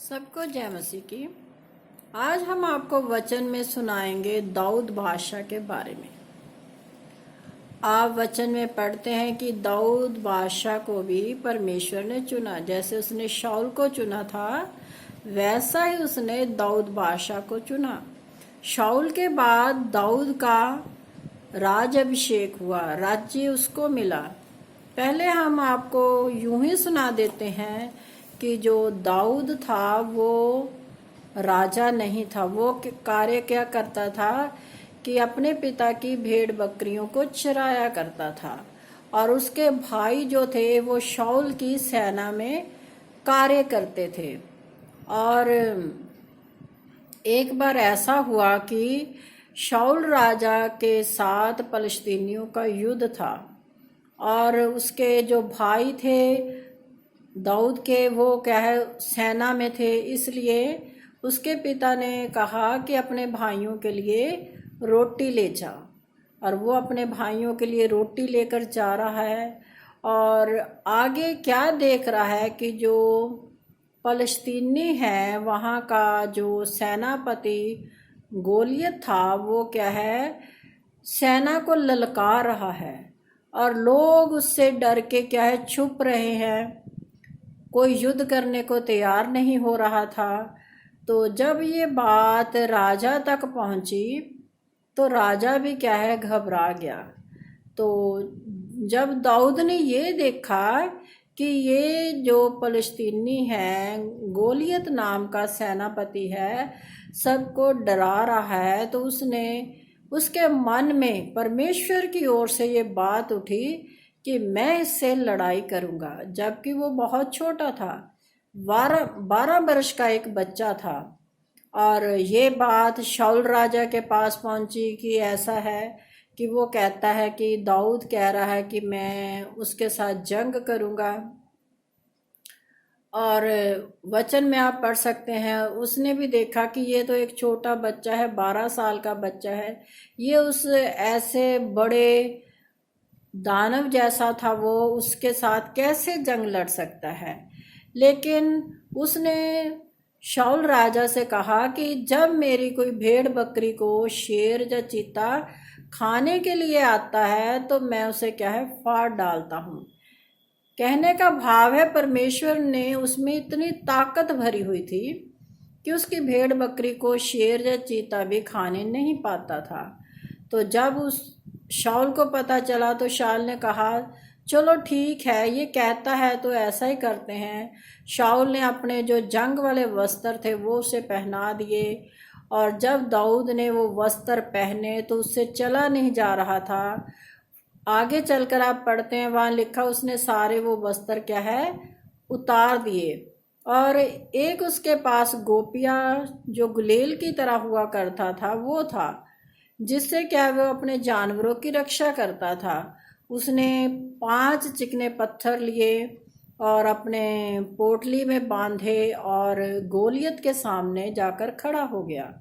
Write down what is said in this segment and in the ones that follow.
सबको जय मसीह की। आज हम आपको वचन में सुनाएंगे दाऊद बादशाह के बारे में। आप वचन में पढ़ते हैं कि दाऊद बादशाह को भी परमेश्वर ने चुना। जैसे उसने शाऊल को चुना था, वैसा ही उसने दाऊद बादशाह को चुना। शाऊल के बाद दाऊद का राज अभिषेक हुआ, राज्य उसको मिला। पहले हम आपको यूं ही सुना देते हैं कि जो दाऊद था वो राजा नहीं था। वो कार्य क्या करता था कि अपने पिता की भेड़ बकरियों को चराया करता था, और उसके भाई जो थे वो शाऊल की सेना में कार्य करते थे। और एक बार ऐसा हुआ कि शाऊल राजा के साथ फलस्तीनियों का युद्ध था, और उसके जो भाई थे दाऊद के, वो क्या है, सेना में थे। इसलिए उसके पिता ने कहा कि अपने भाइयों के लिए रोटी ले जा, और वो अपने भाइयों के लिए रोटी लेकर जा रहा है। और आगे क्या देख रहा है कि जो फलस्तीनी है वहाँ का जो सेनापति गोलियत था, वो क्या है, सेना को ललकार रहा है, और लोग उससे डर के क्या है, छुप रहे हैं। कोई युद्ध करने को तैयार नहीं हो रहा था। तो जब ये बात राजा तक पहुंची तो राजा भी क्या है, घबरा गया। तो जब दाऊद ने ये देखा कि ये जो फलस्तीनी है, गोलियत नाम का सेनापति है, सबको डरा रहा है, तो उसने उसके मन में परमेश्वर की ओर से ये बात उठी कि मैं इससे लड़ाई करूंगा। जबकि वो बहुत छोटा था, 12 वर्ष का एक बच्चा था। और ये बात शाऊल राजा के पास पहुंची कि ऐसा है कि वो कहता है कि दाऊद कह रहा है कि मैं उसके साथ जंग करूंगा। और वचन में आप पढ़ सकते हैं, उसने भी देखा कि ये तो एक छोटा बच्चा है, 12 साल का बच्चा है, ये उस ऐसे बड़े दानव जैसा था, वो उसके साथ कैसे जंग लड़ सकता है। लेकिन उसने शाऊल राजा से कहा कि जब मेरी कोई भेड़ बकरी को शेर या चीता खाने के लिए आता है तो मैं उसे क्या है, फाड़ डालता हूँ। कहने का भाव है परमेश्वर ने उसमें इतनी ताकत भरी हुई थी कि उसकी भेड़ बकरी को शेर या चीता भी खाने नहीं पाता था। तो जब उस शाऊल को पता चला तो शाऊल ने कहा, चलो ठीक है, ये कहता है तो ऐसा ही करते हैं। शाऊल ने अपने जो जंग वाले वस्त्र थे वो उसे पहना दिए, और जब दाऊद ने वो वस्त्र पहने तो उससे चला नहीं जा रहा था। आगे चलकर आप पढ़ते हैं, वहाँ लिखा उसने सारे वो वस्त्र क्या है, उतार दिए। और एक उसके पास गोपिया जो गुलेल की तरह हुआ करता था वो था, जिससे क्या वो अपने जानवरों की रक्षा करता था। उसने 5 चिकने पत्थर लिए और अपने पोटली में बांधे, और गोलियत के सामने जाकर खड़ा हो गया।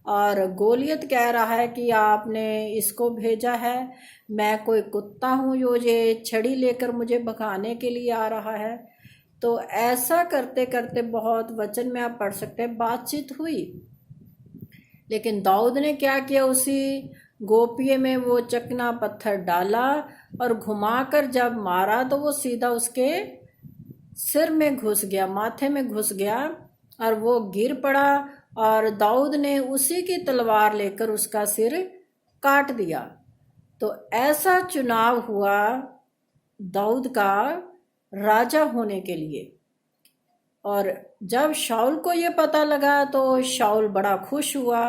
और गोलियत कह रहा है कि आपने इसको भेजा है, मैं कोई कुत्ता हूँ जो ये छड़ी लेकर मुझे भगाने के लिए आ रहा है। तो ऐसा करते करते बहुत वचन में आप पढ़ सकते हैं बातचीत हुई। लेकिन दाऊद ने क्या किया, उसी गोपिये में वो चकना पत्थर डाला और घुमाकर जब मारा तो वो सीधा उसके सिर में घुस गया, माथे में घुस गया, और वो गिर पड़ा। और दाऊद ने उसी की तलवार लेकर उसका सिर काट दिया। तो ऐसा चुनाव हुआ दाऊद का राजा होने के लिए। और जब शाऊल को ये पता लगा तो शाऊल बड़ा खुश हुआ।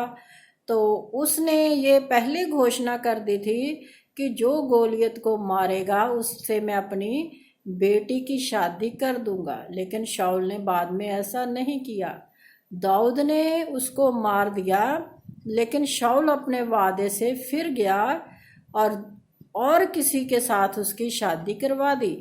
तो उसने ये पहले घोषणा कर दी थी कि जो गोलियत को मारेगा उससे मैं अपनी बेटी की शादी कर दूंगा। लेकिन शाऊल ने बाद में ऐसा नहीं किया, दाऊद ने उसको मार दिया। लेकिन शाऊल अपने वादे से फिर गया और किसी के साथ उसकी शादी करवा दी।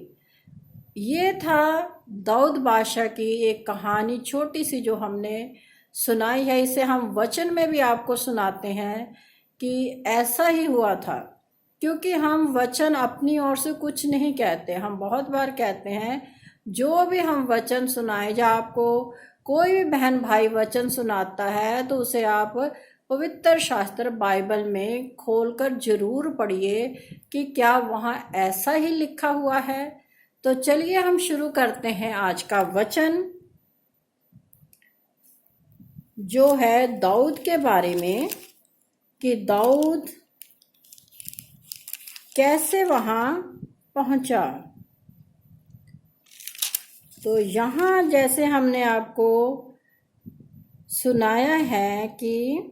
ये था दाऊद बादशाह की एक कहानी, छोटी सी, जो हमने सुनाई है। इसे हम वचन में भी आपको सुनाते हैं कि ऐसा ही हुआ था। क्योंकि हम वचन अपनी ओर से कुछ नहीं कहते। हम बहुत बार कहते हैं जो भी हम वचन सुनाए, या आपको कोई भी बहन भाई वचन सुनाता है तो उसे आप पवित्र शास्त्र बाइबल में खोलकर जरूर पढ़िए कि क्या वहाँ ऐसा ही लिखा हुआ है। तो चलिए हम शुरू करते हैं आज का वचन, जो है दाऊद के बारे में, कि दाऊद कैसे वहाँ पहुँचा। तो यहाँ जैसे हमने आपको सुनाया है कि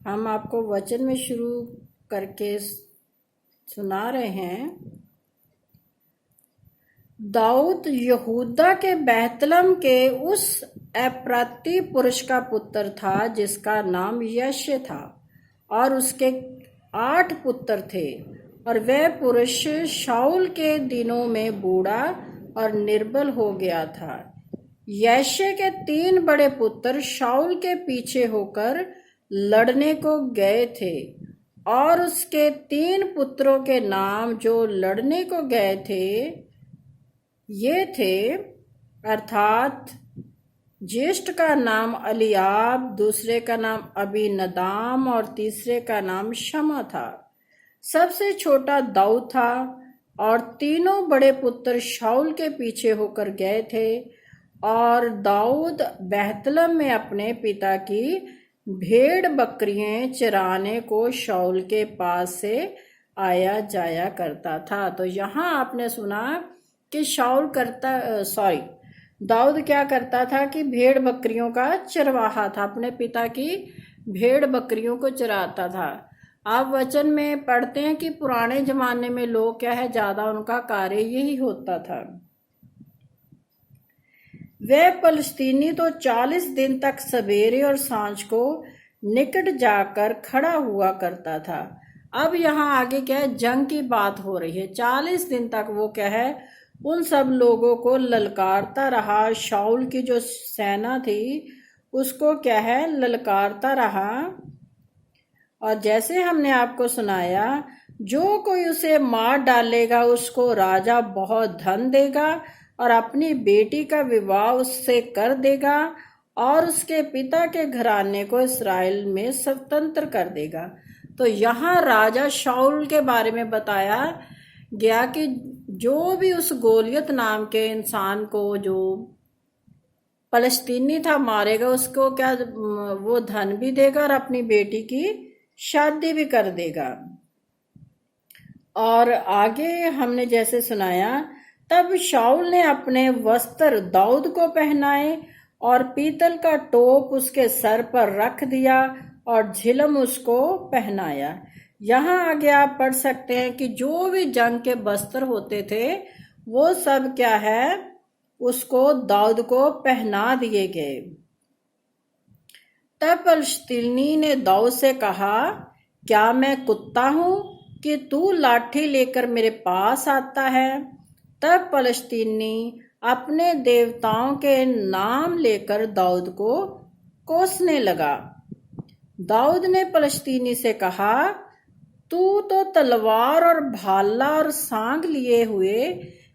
हम आपको वचन में शुरू करके सुना रहे हैं। दाऊद यहूदा के बैतलम के उस एप्राती पुरुष का पुत्र था जिसका नाम यशे था, और उसके 8 पुत्र थे। और वह पुरुष शाऊल के दिनों में बूढ़ा और निर्बल हो गया था। यशे के 3 बड़े पुत्र शाऊल के पीछे होकर लड़ने को गए थे, और उसके 3 पुत्रों के नाम जो लड़ने को गए थे ये थे, अर्थात ज्येष्ठ का नाम अलियाब, दूसरे का नाम अबीनदाम और तीसरे का नाम शमा था। सबसे छोटा दाऊद था, और तीनों बड़े पुत्र शाऊल के पीछे होकर गए थे। और दाऊद बैतलम में अपने पिता की भेड़ बकरियां चराने को शाऊल के पास से आया जाया करता था। तो यहाँ आपने सुना कि दाऊद क्या करता था कि भेड़ बकरियों का चरवाहा था, अपने पिता की भेड़ बकरियों को चराता था। आप वचन में पढ़ते हैं कि पुराने जमाने में लोग क्या है, ज्यादा उनका कार्य यही होता था। वह फलस्तीनी तो 40 दिन तक सवेरे और सांझ को निकट जाकर खड़ा हुआ करता था। अब यहाँ आगे क्या है, जंग की बात हो रही है। 40 दिन तक वो क्या है, उन सब लोगों को ललकारता रहा। शाऊल की जो सेना थी उसको क्या है, ललकारता रहा। और जैसे हमने आपको सुनाया, जो कोई उसे मार डालेगा उसको राजा बहुत धन देगा और अपनी बेटी का विवाह उससे कर देगा, और उसके पिता के घराने को इस्राएल में स्वतंत्र कर देगा। तो यहाँ राजा शाऊल के बारे में बताया गया कि जो भी उस गोलियत नाम के इंसान को, जो फलस्तीनी था, मारेगा, उसको क्या वो धन भी देगा और अपनी बेटी की शादी भी कर देगा। और आगे हमने जैसे सुनाया, तब शाऊल ने अपने वस्त्र दाऊद को पहनाए और पीतल का टोप उसके सर पर रख दिया और झिलम उसको पहनाया। यहाँ आगे आप पढ़ सकते हैं कि जो भी जंग के वस्त्र होते थे वो सब क्या है, उसको दाऊद को पहना दिए गए। तब फलस्तीनी ने दाऊद से कहा, क्या मैं कुत्ता हूं कि तू लाठी लेकर मेरे पास आता है? तब फलस्तीनी अपने देवताओं के नाम लेकर दाऊद को कोसने लगा। दाऊद ने फलस्तीनी से कहा, तू तो तलवार और भाला और सांग लिए हुए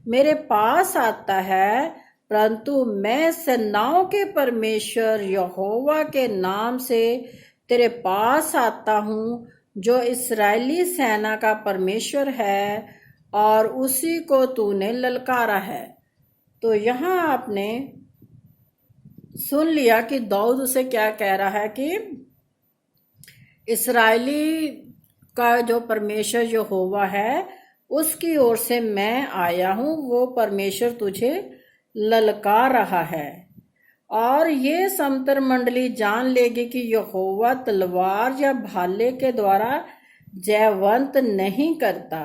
मेरे पास आता है, परंतु मैं सेनाओं के परमेश्वर यहोवा के नाम से तेरे पास आता हूँ, जो इस्राएली सेना का परमेश्वर है, और उसी को तूने ललकारा है। तो यहाँ आपने सुन लिया कि दाऊद उसे क्या कह रहा है कि इस्राएली का जो परमेश्वर यहोवा है उसकी ओर से मैं आया हूँ, वो परमेश्वर तुझे ललकार रहा है। और ये समतर मंडली जान लेगी कि यहोवा तलवार या भाले के द्वारा जयवंत नहीं करता,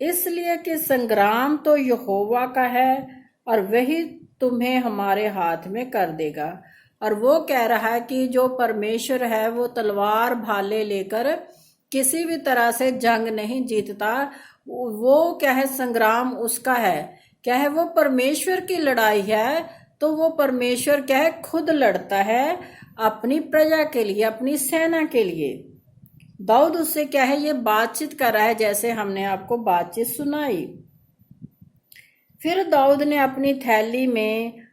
इसलिए कि संग्राम तो यहोवा का है और वही तुम्हें हमारे हाथ में कर देगा। और वो कह रहा है कि जो परमेश्वर है वो तलवार भाले लेकर किसी भी तरह से जंग नहीं जीतता। वो क्या है, संग्राम उसका है। क्या है, वो परमेश्वर की लड़ाई है, तो वो परमेश्वर क्या है, खुद लड़ता है। अपनी प्रजा के लिए, अपनी सेना के लिए। दाऊद उससे क्या है, ये बातचीत कर रहा है जैसे हमने आपको बातचीत सुनाई। फिर दाऊद ने अपनी थैली में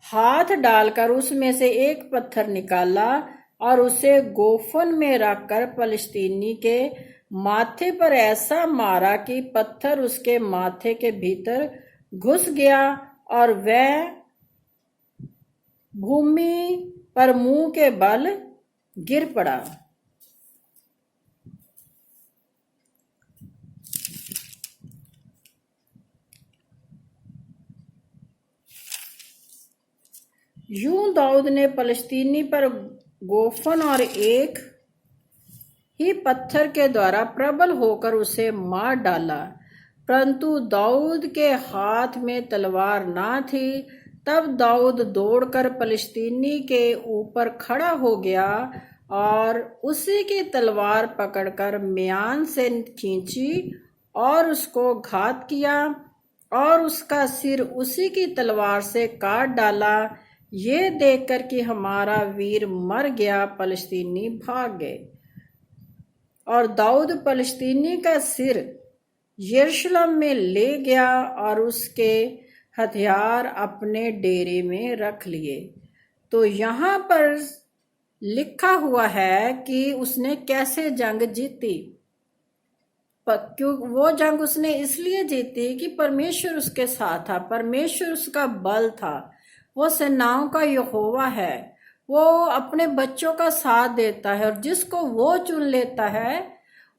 हाथ डालकर उसमें से एक पत्थर निकाला और उसे गोफन में रखकर फलिस्तीनी के माथे पर ऐसा मारा कि पत्थर उसके माथे के भीतर घुस गया और वह भूमि पर मुंह के बल गिर पड़ा। यूं दाऊद ने फलस्तीनी पर गोफन और एक ही पत्थर के द्वारा प्रबल होकर उसे मार डाला, परंतु दाऊद के हाथ में तलवार ना थी। तब दाऊद दौड़कर फलस्तीनी के ऊपर खड़ा हो गया और उसी की तलवार पकड़कर म्यान से खींची और उसको घात किया और उसका सिर उसी की तलवार से काट डाला। ये देखकर कि हमारा वीर मर गया, फलस्तीनी भाग गए और दाऊद फलस्तीनी का सिर यरूशलेम में ले गया और उसके हथियार अपने डेरे में रख लिए। तो यहाँ पर लिखा हुआ है कि उसने कैसे जंग जीती। क्यों वो जंग उसने इसलिए जीती कि परमेश्वर उसके साथ था, परमेश्वर उसका बल था। वो सेनाओं का यहोवा है, वो अपने बच्चों का साथ देता है और जिसको वो चुन लेता है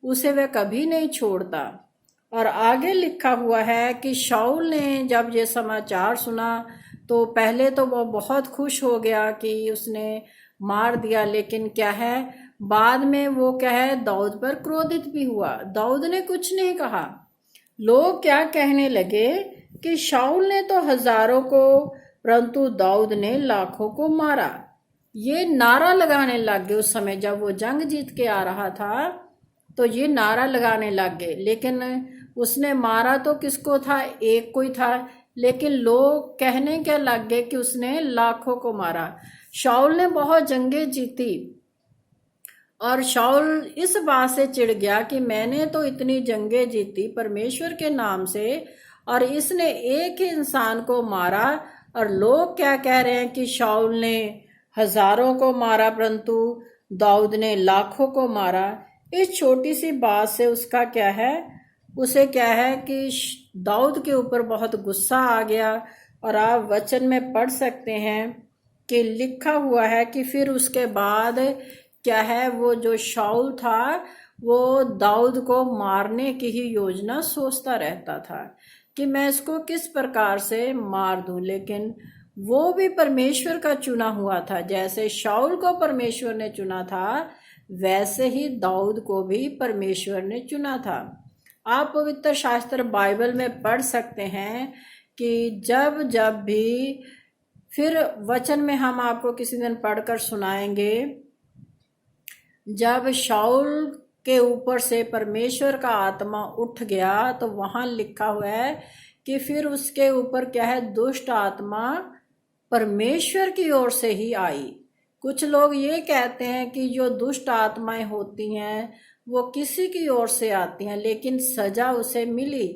उसे वह कभी नहीं छोड़ता। और आगे लिखा हुआ है कि शाऊल ने जब ये समाचार सुना तो पहले तो वो बहुत खुश हो गया कि उसने मार दिया, लेकिन क्या है बाद में वो क्या है दाऊद पर क्रोधित भी हुआ। दाऊद ने कुछ नहीं कहा। लोग क्या कहने लगे कि शाऊल ने तो हजारों को परंतु दाऊद ने लाखों को मारा। ये नारा लगाने लग गए। उस समय जब वो जंग जीत के आ रहा था तो ये नारा लगाने लग गए, लेकिन उसने मारा तो किसको था, एक को ही था, लेकिन लोग कहने क्या लग गए कि उसने लाखों को मारा। शाऊल ने बहुत जंगें जीती और शाऊल इस बात से चिढ़ गया कि मैंने तो इतनी जंगें जीती परमेश्वर के नाम से और इसने एक ही इंसान को मारा। और लोग क्या कह रहे हैं कि शाऊल ने हजारों को मारा परंतु दाऊद ने लाखों को मारा। इस छोटी सी बात से उसका क्या है, उसे क्या है कि दाऊद के ऊपर बहुत गुस्सा आ गया। और आप वचन में पढ़ सकते हैं कि लिखा हुआ है कि फिर उसके बाद क्या है, वो जो शाऊल था वो दाऊद को मारने की ही योजना सोचता रहता था कि मैं इसको किस प्रकार से मार दूं। लेकिन वो भी परमेश्वर का चुना हुआ था। जैसे शाऊल को परमेश्वर ने चुना था वैसे ही दाऊद को भी परमेश्वर ने चुना था। आप पवित्र शास्त्र बाइबल में पढ़ सकते हैं कि जब जब भी, फिर वचन में हम आपको किसी दिन पढ़कर सुनाएंगे, जब शाऊल के ऊपर से परमेश्वर का आत्मा उठ गया तो वहां लिखा हुआ है कि फिर उसके ऊपर क्या है, दुष्ट आत्मा परमेश्वर की ओर से ही आई। कुछ लोग ये कहते हैं कि जो दुष्ट आत्माएं होती हैं वो किसी की ओर से आती हैं, लेकिन सजा उसे मिली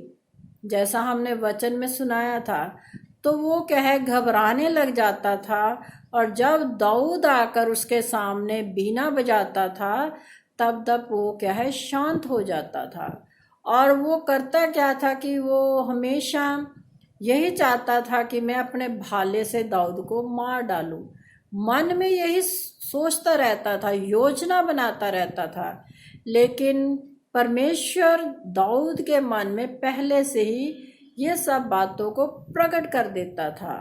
जैसा हमने वचन में सुनाया था। तो वो क्या है, घबराने लग जाता था और जब दाऊद आकर उसके सामने बीना बजाता था तब तब वो क्या है, शांत हो जाता था। और वो करता क्या था कि वो हमेशा यही चाहता था कि मैं अपने भाले से दाऊद को मार डालूं। मन में यही सोचता रहता था, योजना बनाता रहता था। लेकिन परमेश्वर दाऊद के मन में पहले से ही ये सब बातों को प्रकट कर देता था।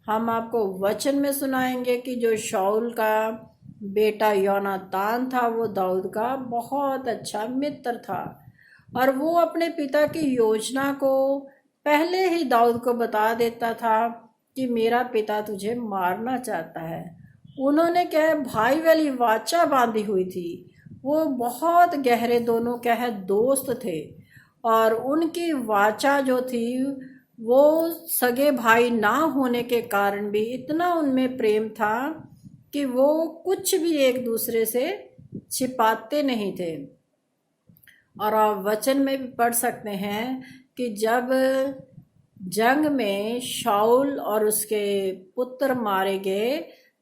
हम आपको वचन में सुनाएंगे कि जो शाऊल का बेटा योनातान था वो दाऊद का बहुत अच्छा मित्र था और वो अपने पिता की योजना को पहले ही दाऊद को बता देता था कि मेरा पिता तुझे मारना चाहता है। उन्होंने क्या है, भाई वाली वाचा बांधी हुई थी। वो बहुत गहरे दोनों क्या है, दोस्त थे और उनकी वाचा जो थी वो सगे भाई ना होने के कारण भी इतना उनमें प्रेम था कि वो कुछ भी एक दूसरे से छिपाते नहीं थे। और आप वचन में भी पढ़ सकते हैं कि जब जंग में शाऊल और उसके पुत्र मारे गए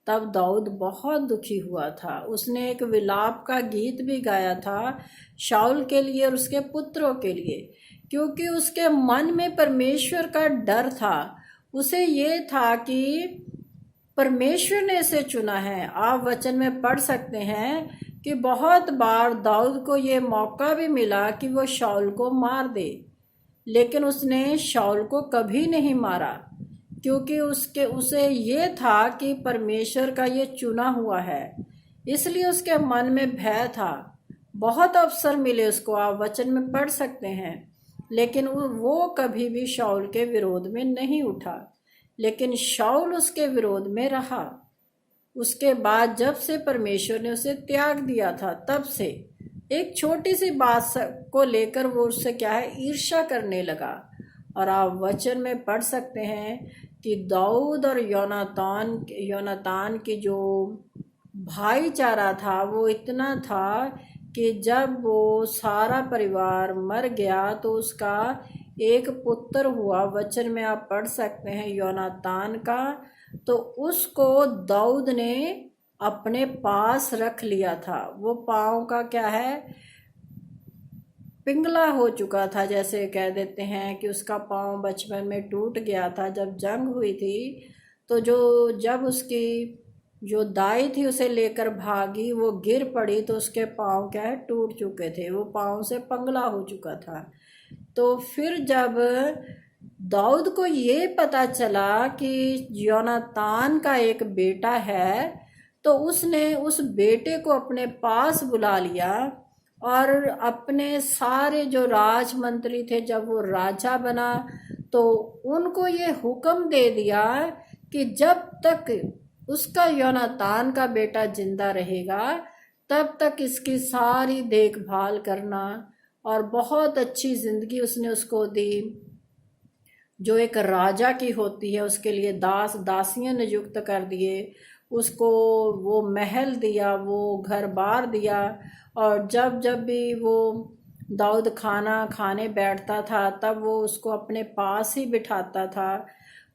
तब दाऊद बहुत दुखी हुआ था। उसने एक विलाप का गीत भी गाया था शाऊल के लिए और उसके पुत्रों के लिए, क्योंकि उसके मन में परमेश्वर का डर था। उसे ये था कि परमेश्वर ने इसे चुना है। आप वचन में पढ़ सकते हैं कि बहुत बार दाऊद को ये मौका भी मिला कि वो शाऊल को मार दे, लेकिन उसने शाऊल को कभी नहीं मारा, क्योंकि उसे ये था कि परमेश्वर का ये चुना हुआ है। इसलिए उसके मन में भय था। बहुत अवसर मिले उसको, आप वचन में पढ़ सकते हैं, लेकिन वो कभी भी शाऊल के विरोध में नहीं उठा, लेकिन शाऊल उसके विरोध में रहा। उसके बाद जब से परमेश्वर ने उसे त्याग दिया था, तब से एक छोटी सी बात को लेकर वो उससे क्या है, ईर्ष्या करने लगा। और आप वचन में पढ़ सकते हैं कि दाऊद और योनातान की जो भाईचारा था वो इतना था कि जब वो सारा परिवार मर गया तो उसका एक पुत्र हुआ। वचन में आप पढ़ सकते हैं योनातान का, तो उसको दाऊद ने अपने पास रख लिया था। वो पाँव का क्या है, पिंगला हो चुका था, जैसे कह देते हैं कि उसका पाँव बचपन में टूट गया था। जब जंग हुई थी तो जब उसकी जो दाई थी उसे लेकर भागी, वो गिर पड़ी तो उसके पाँव क्या है, टूट चुके थे, वो पाँव से पंगला हो चुका था। तो फिर जब दाऊद को ये पता चला कि योनातान का एक बेटा है, तो उसने उस बेटे को अपने पास बुला लिया और अपने सारे जो राजमंत्री थे, जब वो राजा बना तो उनको ये हुक्म दे दिया कि जब तक उसका योनातान का बेटा जिंदा रहेगा तब तक इसकी सारी देखभाल करना। और बहुत अच्छी जिंदगी उसने उसको दी, जो एक राजा की होती है। उसके लिए दास दासियां नियुक्त कर दिए, उसको वो महल दिया, वो घर बार दिया। और जब जब भी वो दाऊद खाना खाने बैठता था तब वो उसको अपने पास ही बिठाता था,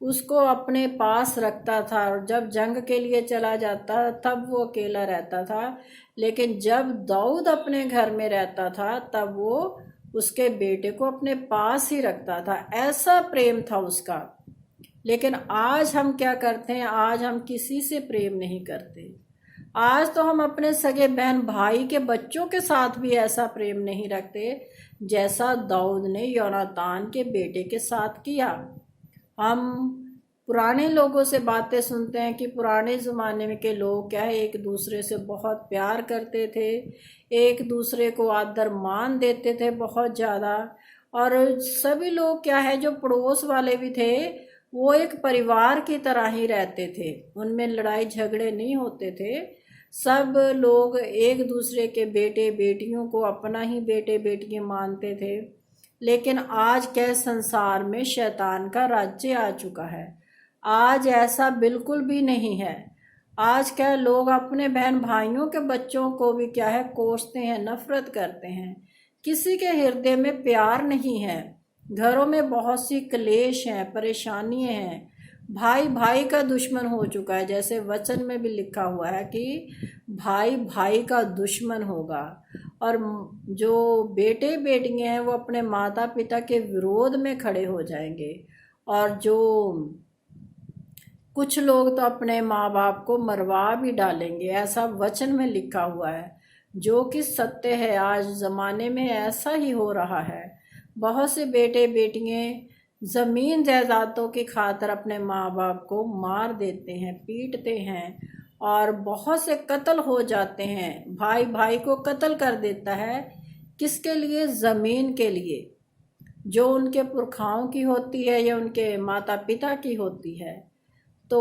उसको अपने पास रखता था। और जब जंग के लिए चला जाता तब वो अकेला रहता था, लेकिन जब दाऊद अपने घर में रहता था तब वो उसके बेटे को अपने पास ही रखता था। ऐसा प्रेम था उसका। लेकिन आज हम क्या करते हैं, आज हम किसी से प्रेम नहीं करते। आज तो हम अपने सगे बहन भाई के बच्चों के साथ भी ऐसा प्रेम नहीं रखते जैसा दाऊद ने योनातान के बेटे के साथ किया। हम पुराने लोगों से बातें सुनते हैं कि पुराने ज़माने में के लोग क्या है, एक दूसरे से बहुत प्यार करते थे, एक दूसरे को आदर मान देते थे बहुत ज़्यादा। और सभी लोग क्या है, जो पड़ोस वाले भी थे, वो एक परिवार की तरह ही रहते थे, उनमें लड़ाई झगड़े नहीं होते थे। सब लोग एक दूसरे के बेटे बेटियों को अपना ही बेटे बेटियां मानते थे। लेकिन आज क्या संसार में शैतान का राज्य आ चुका है। आज ऐसा बिल्कुल भी नहीं है। आज क्या लोग अपने बहन भाइयों के बच्चों को भी क्या है, कोसते हैं, नफरत करते हैं। किसी के हृदय में प्यार नहीं है। घरों में बहुत सी क्लेश हैं, परेशानियां हैं। भाई भाई का दुश्मन हो चुका है। जैसे वचन में भी लिखा हुआ है कि भाई भाई का दुश्मन होगा। और जो बेटे बेटियां हैं वो अपने माता पिता के विरोध में खड़े हो जाएंगे। और जो कुछ लोग तो अपने माँ बाप को मरवा भी डालेंगे, ऐसा वचन में लिखा हुआ है, जो कि सत्य है। आज ज़माने में ऐसा ही हो रहा है। बहुत से बेटे बेटियां ज़मीन जायदादों की खातिर अपने माँ बाप को मार देते हैं, पीटते हैं, और बहुत से कत्ल हो जाते हैं। भाई भाई को कत्ल कर देता है, किसके लिए? ज़मीन के लिए, जो उनके पुरखाओं की होती है या उनके माता पिता की होती है। तो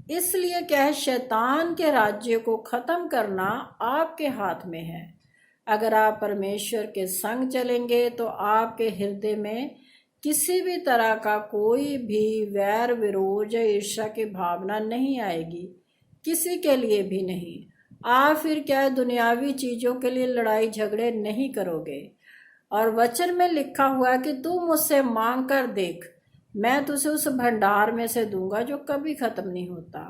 इसलिए क्या है, शैतान के राज्य को ख़त्म करना आपके हाथ में है। अगर आप परमेश्वर के संग चलेंगे तो आपके हृदय में किसी भी तरह का कोई भी वैर विरोध या ईर्ष्या की भावना नहीं आएगी, किसी के लिए भी नहीं। आप फिर क्या है, दुनियावी चीज़ों के लिए लड़ाई झगड़े नहीं करोगे। और वचन में लिखा हुआ है कि तू मुझसे मांग कर देख, मैं तुझे उस भंडार में से दूंगा जो कभी खत्म नहीं होता।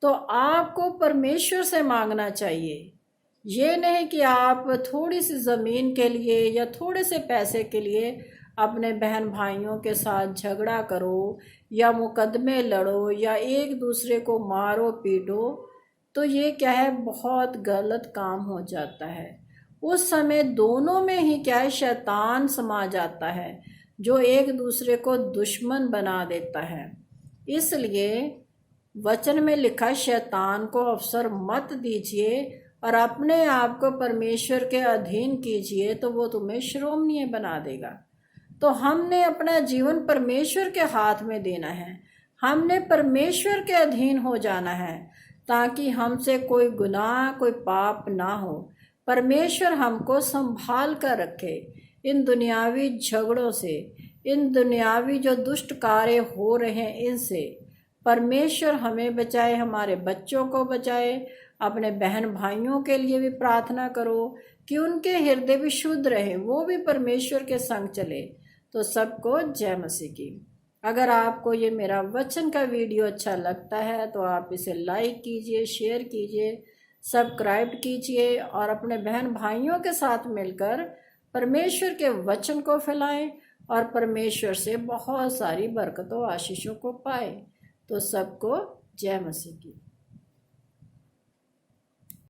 तो आपको परमेश्वर से मांगना चाहिए। ये नहीं कि आप थोड़ी सी ज़मीन के लिए या थोड़े से पैसे के लिए अपने बहन भाइयों के साथ झगड़ा करो या मुकदमे लड़ो या एक दूसरे को मारो पीटो। तो ये क्या है, बहुत गलत काम हो जाता है। उस समय दोनों में ही क्या है, शैतान समा जाता है जो एक दूसरे को दुश्मन बना देता है। इसलिए वचन में लिखा, शैतान को अवसर मत दीजिए और अपने आप को परमेश्वर के अधीन कीजिए, तो वो तुम्हें श्रोमणीय बना देगा। तो हमने अपना जीवन परमेश्वर के हाथ में देना है, हमने परमेश्वर के अधीन हो जाना है, ताकि हमसे कोई गुनाह कोई पाप ना हो। परमेश्वर हमको संभाल कर रखे इन दुनियावी झगड़ों से, इन दुनियावी जो दुष्ट कार्य हो रहे हैं इनसे। परमेश्वर हमें बचाए, हमारे बच्चों को बचाए। अपने बहन भाइयों के लिए भी प्रार्थना करो कि उनके हृदय भी शुद्ध रहे, वो भी परमेश्वर के संग चले। तो सबको जय मसीह की। अगर आपको ये मेरा वचन का वीडियो अच्छा लगता है तो आप इसे लाइक कीजिए, शेयर कीजिए, सब्सक्राइब कीजिए और अपने बहन भाइयों के साथ मिलकर परमेश्वर के वचन को फैलाएं और परमेश्वर से बहुत सारी बरकतों आशीषों को पाए। तो सबको जय मसीह की।